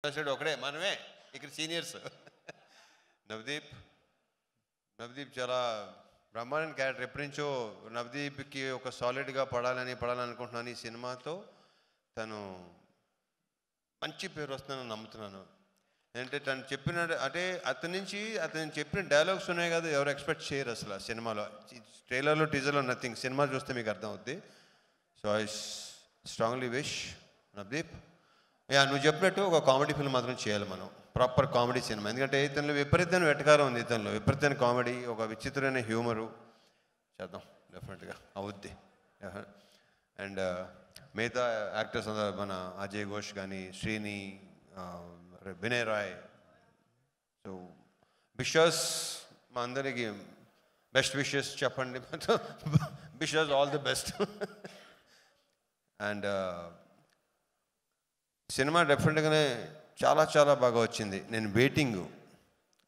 Side ఒకడే మనమే ఇక్కడ సీనియర్స్. నవదీప్ నవదీప్ చాలా బ్రహ్మాండ క్యారెక్టర్. ఎప్పటి నుంచో నవదీప్కి ఒక సాలిడ్గా పడాలనుకుంటున్నాను. ఈ సినిమాతో తను మంచి పేరు వస్తుందని నమ్ముతున్నాను. అంటే తను చెప్పిన అంటే అతను చెప్పిన డైలాగ్స్ ఉన్నాయి కదా, ఎవరు ఎక్స్పెక్ట్ చేయరు అసలు ఆ సినిమాలో. ట్రైలర్లో టీజర్లో నథింగ్. సినిమా చూస్తే మీకు అర్థం అవుద్ది. So I strongly wish Navdeep, నువ్వు చెప్పినట్టు ఒక కామెడీ ఫిల్మ్ మాత్రం చేయాలి మనం, ప్రాపర్ కామెడీ సినిమా. ఎందుకంటే ఇతనిలో విపరీతమైన వెటకారం ఉంది, ఇతనిలో విపరీతమైన కామెడీ, ఒక విచిత్రమైన హ్యూమరు. చేద్దాం, డెఫినెట్గా అవుద్ది. అండ్ మిగతా యాక్టర్స్ మన అజయ్ ఘోష్ కానీ, శ్రీని, వినయ్ రాయ్. సో విషెస్, మా అందరికి బెస్ట్ విషెస్ చెప్పండి. Wishes all the best. And cinema డెఫినెట్గానే చాలా చాలా బాగా వచ్చింది. నేను వెయిటింగు,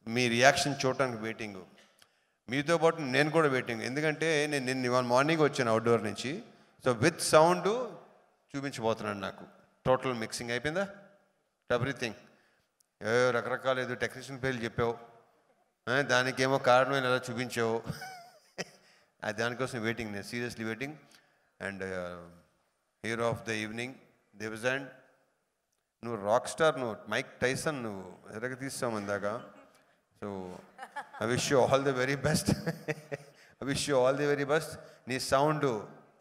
మీ రియాక్షన్ చూడటానికి వెయిటింగు, మీతో పాటు నేను కూడా వెయిటింగ్. ఎందుకంటే నేను ఇవాళ మార్నింగ్ వచ్చాను అవుట్డోర్ నుంచి. సో విత్ సౌండ్ చూపించబోతున్నాను. నాకు టోటల్ మిక్సింగ్ అయిపోయిందా, ఎవ్రీథింగ్. రకరకాల ఏదో టెక్నీషియన్ పేర్లు చెప్పావు, దానికేమో కారణం ఎలా చూపించావు. దానికోసం వెయిటింగ్, నేను seriously waiting. And hero of the evening దేవజాండ్, నువ్వు రాక్ స్టార్, నువ్వు మైక్ టైసన్, నువ్వు ఎరగ తీస్తావు అందాక. So I wish you all the very best. I wish you all the very best. నీ సౌండ్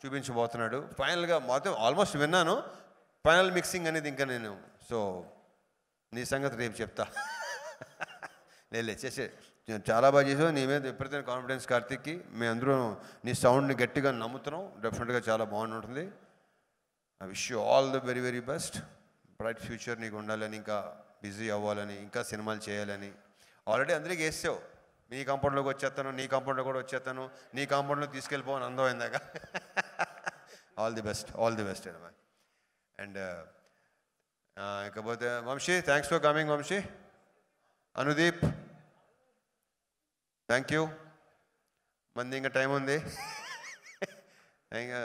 చూపించబోతున్నాడు ఫైనల్గా. మొత్తం ఆల్మోస్ట్ విన్నాను, ఫైనల్ మిక్సింగ్ అనేది ఇంకా నేను. సో నీ సంగతి రేపు చెప్తా. నేను చేసే చాలా బాగా చేసావు. నీ మీద విపరీతమైన కాన్ఫిడెన్స్ కార్తిక్కి. మేము అందరూ నీ సౌండ్ని గట్టిగా నమ్ముతున్నాం. డెఫినెట్గా చాలా బాగుంటుంది. I wish you all the very very best. Bright future నీకు ఉండాలని, ఇంకా బిజీ అవ్వాలని, ఇంకా సినిమాలు చేయాలని. ఆల్రెడీ అందరికీ వేసావు, నీ కాంపౌండ్లోకి వచ్చేస్తాను, నీ కాంపౌండ్లో కూడా వచ్చేస్తాను, నీ కాంపౌండ్లో తీసుకెళ్ళిపోవని అందం అయిందాక. All the best, all the best అమ్మా. అండ్ ఇకపోతే Vamshi, thanks for coming Vamshi. Anudeep thank you. మంది ఇంకా టైం ఉంది. ఇంకా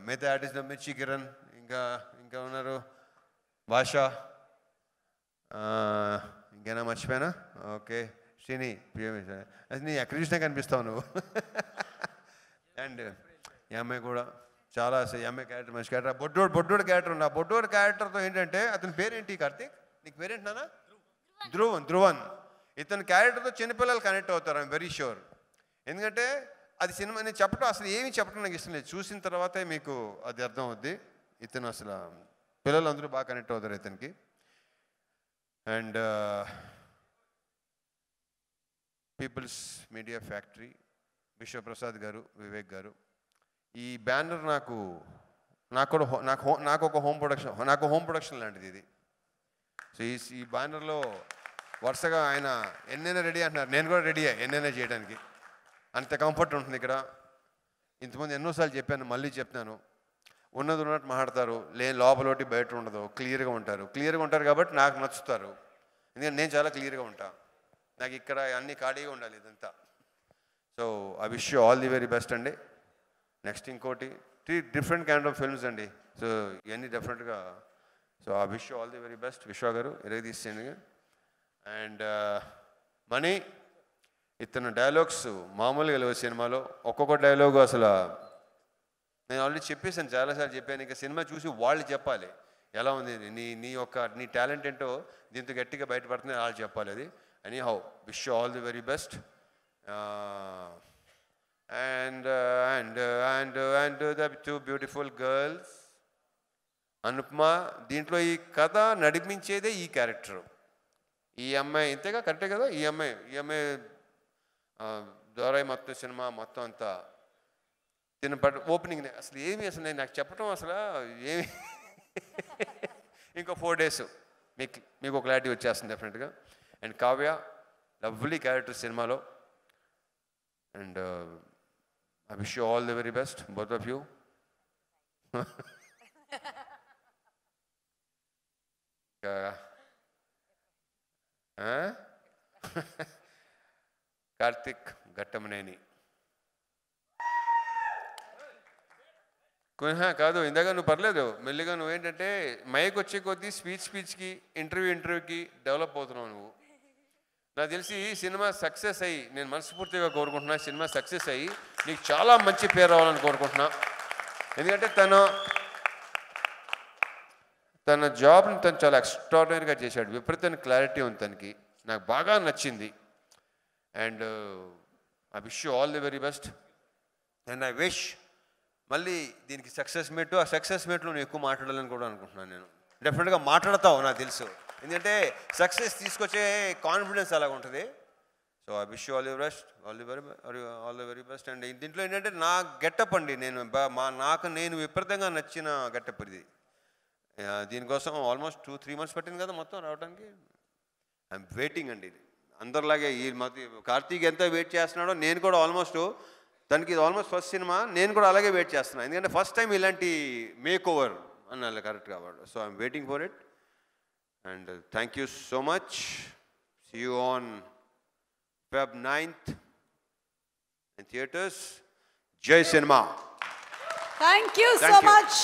మిగతా ఆర్టిస్ట్ మిర్చి కిరణ్, ఇంకా ఉన్నారు భాష, ఇంకేనా మర్చిపోయానా? ఓకే, శ్రీని, అది నీ ఎక్కడ చూసినా కనిపిస్తావు నువ్వు. అండ్ ఈ అమ్మాయి కూడా చాలా, అసలు ఈ అమ్మాయి క్యారెక్టర్ మంచి క్యారెక్టర్. బొడ్డోడు క్యారెక్టర్ ఉంది. ఆ బొడ్డోడు క్యారెక్టర్తో ఏంటంటే, అతని పేరేంటి కార్తీక్? నీకు పేరేంటి నాన్న? ధ్రువన్. ఇతని క్యారెక్టర్తో చిన్నపిల్లలు కనెక్ట్ అవుతారు, ఐఎమ్ వెరీ షూర్. ఎందుకంటే అది సినిమా నేను చెప్పడం, అసలు ఏమి చెప్పడం నాకు ఇష్టం లేదు. చూసిన తర్వాతే మీకు అది అర్థం అవుద్ది. ఇతను అసలు పిల్లలు అందరూ బాగా కనెక్ట్ అవుతారు ఇతనికి. And people's media factory, Vishwaprasad garu, Vivek గారు. ఈ బ్యానర్ నాకు ఒక హోమ్ ప్రొడక్షన్ లాంటిది ఇది. సో ఈ బ్యానర్లో వరుసగా ఆయన ఎన్నైనా రెడీ అంటున్నారు, నేను కూడా రెడీ ఎన్నైనా చేయడానికి. అంత కంఫర్ట్ ఉంటుంది ఇక్కడ. ఇంతమంది ఎన్నోసార్లు చెప్పాను, మళ్ళీ చెప్తాను. ఉన్నది ఉన్నట్టు మాట్లాడతారు, లోపలోటి బయట ఉండదు, క్లియర్గా ఉంటారు కాబట్టి నాకు నచ్చుతారు. ఎందుకంటే నేను చాలా క్లియర్గా ఉంటాను. నాకు ఇక్కడ అన్ని ఖాళీగా ఉండాలి ఇదంతా. So I wish you all the very best అండి. నెక్స్ట్ ఇంకోటి 3 డిఫరెంట్ కైండ్ ఆఫ్ ఫిల్మ్స్ అండి. సో ఇవన్నీ డెఫినెట్గా. So I wish you all the very best. విశ్వ గారు ఎరగ తీసేయండి. అండ్ మనీ, ఇతను డైలాగ్స్ మామూలుగా లేవు సినిమాలో. ఒక్కొక్క డైలాగు అసలు నేను ఆల్రెడీ చెప్పేసాను, చాలాసార్లు చెప్పాను. ఇంకా సినిమా చూసి వాళ్ళు చెప్పాలి ఎలా ఉంది, నీ టాలెంట్ ఏంటో దీంతో గట్టిగా బయటపడుతుంది, వాళ్ళు చెప్పాలి అది. Any how wish you all the very best. And the 2 beautiful girls. Anupama, దీంట్లో ఈ కథ నడిపించేదే ఈ క్యారెక్టరు. ఈ అమ్మాయి ఇంతేగా, కరెక్టే కదా? ఈ అమ్మాయి ద్వారా మొత్తం సినిమా మొత్తం అంతా ఓపెనింగ్ అసలు నాకు చెప్పడం అసలు ఏమి. ఇంకో 4 days మీకు క్లారిటీ వచ్చేస్తుంది డెఫినెట్గా. అండ్ కావ్య, లవ్లీ క్యారెక్టర్ సినిమాలో. And I wish you all the very best, both of you. Karthik Ghattamaneni, కాదు, ఇందాక నువ్వు పర్లేదు, మెల్లిగా నువ్వేంటంటే మైక్ వచ్చే కొద్దీ స్పీచ్కి ఇంటర్వ్యూకి డెవలప్ అవుతున్నావు నువ్వు. నాకు తెలిసి ఈ సినిమా సక్సెస్ అయ్యి, నేను మనస్ఫూర్తిగా కోరుకుంటున్నా, సినిమా సక్సెస్ అయ్యి నీకు చాలా మంచి పేరు రావాలని కోరుకుంటున్నా. ఎందుకంటే తన జాబ్ని తను చాలా ఎక్స్ట్రాడినరీగా చేశాడు. విపరీతమైన క్లారిటీ ఉంది తనకి, నాకు బాగా నచ్చింది. And I wish you all the very best. And I wish మళ్ళీ దీనికి సక్సెస్ మీట్, ఆ సక్సెస్ మీట్లో నువ్వు ఎక్కువ మాట్లాడాలని కూడా అనుకుంటున్నాను. నేను డెఫినెట్గా మాట్లాడతావు నాకు తెలుసు, ఎందుకంటే సక్సెస్ తీసుకొచ్చే కాన్ఫిడెన్స్ అలాగ ఉంటుంది. So I wish you all the best, all the very best. And దీంట్లో ఏంటంటే నా గెటప్ అండి, నేను విపరీతంగా నచ్చిన గెటప్ ఇది. దీనికోసం ఆల్మోస్ట్ 2-3 months పట్టింది కదా మొత్తం రావడానికి. ఐఎమ్ వెయిటింగ్ అండి. ఇది అందరిలాగే ఈ మధ్య కార్తీక్ ఎంత వెయిట్ చేస్తున్నాడో నేను కూడా ఆల్మోస్ట్, తనకి ఇది ఆల్మోస్ట్ ఫస్ట్ సినిమా, నేను కూడా అలాగే వెయిట్ చేస్తున్నాను. ఎందుకంటే ఫస్ట్ టైం ఇలాంటి మేక్ ఓవర్ అన్నాను కరెక్ట్ కాబట్టి. So I'm waiting for it. And thank you so much. See you on Feb 9th in theaters. Jai Cinema. Thank you so much.